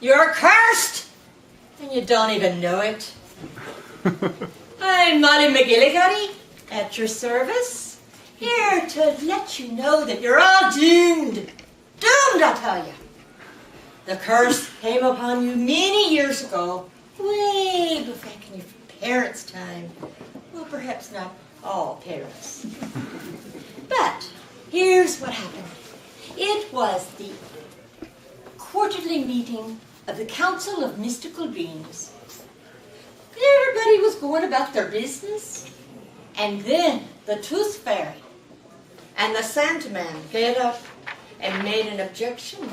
You're cursed! And you don't even know it. I'm Molly McGillicuddy, at your service, here to let you know that you're all doomed. Doomed, I tell you. The curse came upon you many years ago, way back in your parents' time. Well, perhaps not all parents. But here's what happened. It was the quarterly meeting of the Council of Mystical Beings. Everybody was going about their business, and then the Tooth Fairy and the Sandman get up and made an objection.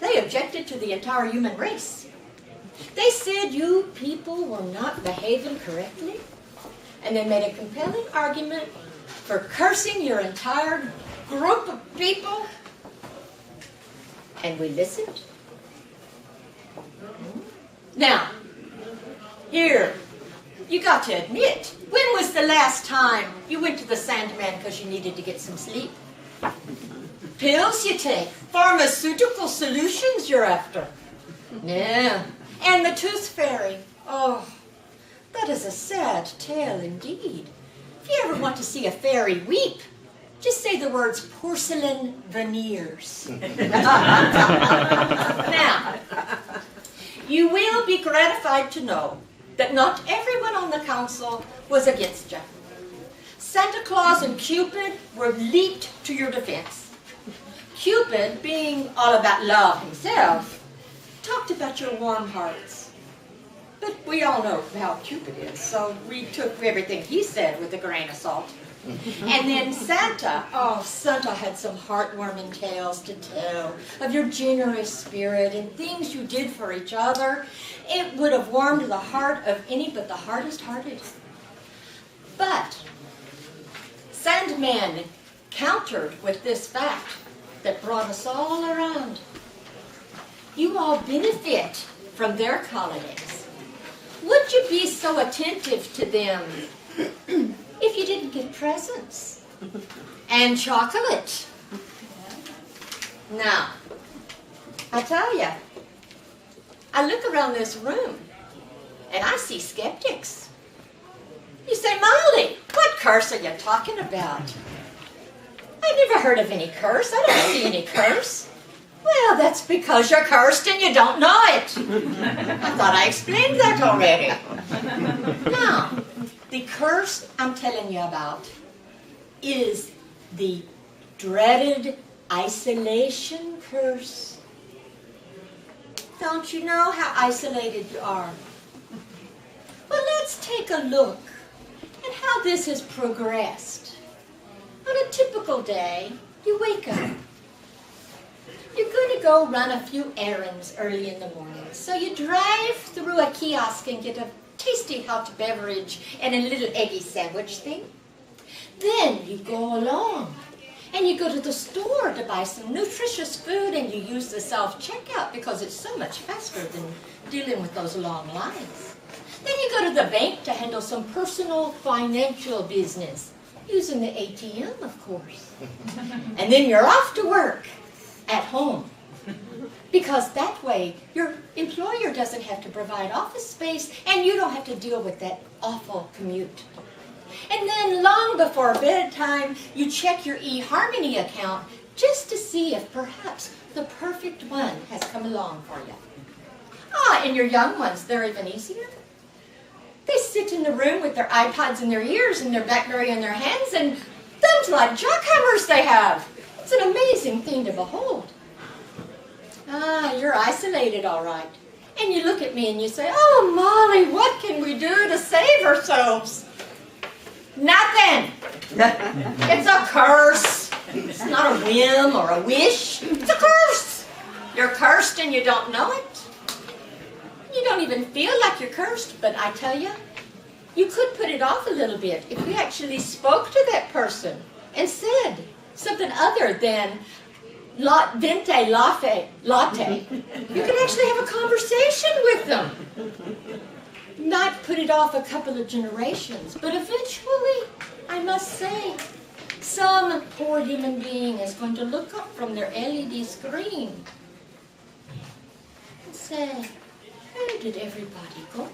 They objected to the entire human race. They said you people were not behaving correctly, and they made a compelling argument for cursing your entire group of people. And we listened. Now, here, you got to admit, when was the last time you went to the Sandman because you needed to get some sleep? Pills you take, pharmaceutical solutions you're after. Yeah. And the Tooth Fairy, oh, that is a sad tale indeed. If you ever want to see a fairy weep, just say the words porcelain veneers. Now, you will be gratified to know that not everyone on the council was against you. Santa Claus and Cupid were leaped to your defense. Cupid, being all about love himself, talked about your warm hearts. But we all know how Cupid is, so we took everything he said with a grain of salt. And then Santa, oh, Santa had some heartwarming tales to tell of your generous spirit and things you did for each other. It would have warmed the heart of any but the hardest hearted. But Sandman countered with this fact that brought us all around. You all benefit from their holidays. Would you be so attentive to them if you didn't get presents and chocolate? Now, I tell you, I look around this room and I see skeptics. You say, Molly, what curse are you talking about? I've never heard of any curse. I don't see any curse. Well, that's because you're cursed and you don't know it. I thought I explained that already. Now, the curse I'm telling you about is the dreaded isolation curse. Don't you know how isolated you are? Well, let's take a look at how this has progressed. On a typical day, you wake up. You're going to go run a few errands early in the morning. So you drive through a kiosk and get a tasty hot beverage and a little eggy sandwich thing. Then you go along and you go to the store to buy some nutritious food and you use the self-checkout because it's so much faster than dealing with those long lines. Then you go to the bank to handle some personal financial business, using the ATM, of course. And then you're off to work at home, because that way your employer doesn't have to provide office space and you don't have to deal with that awful commute. And then long before bedtime, you check your eHarmony account just to see if perhaps the perfect one has come along for you. Ah, and your young ones, they're even easier. They sit in the room with their iPods in their ears and their BlackBerry in their hands, and thumbs like jackhammers they have. It's an amazing thing to behold. Ah, you're isolated, all right. And you look at me and you say, oh, Molly, what can we do to save ourselves? Nothing. It's a curse. It's not a whim or a wish. It's a curse. You're cursed and you don't know it. You don't even feel like you're cursed, but I tell you, you could put it off a little bit if you actually spoke to that person and said something other than venti latte. You can actually have a conversation with them. Not put it off a couple of generations, but eventually, I must say, some poor human being is going to look up from their LED screen and Say, where did everybody go?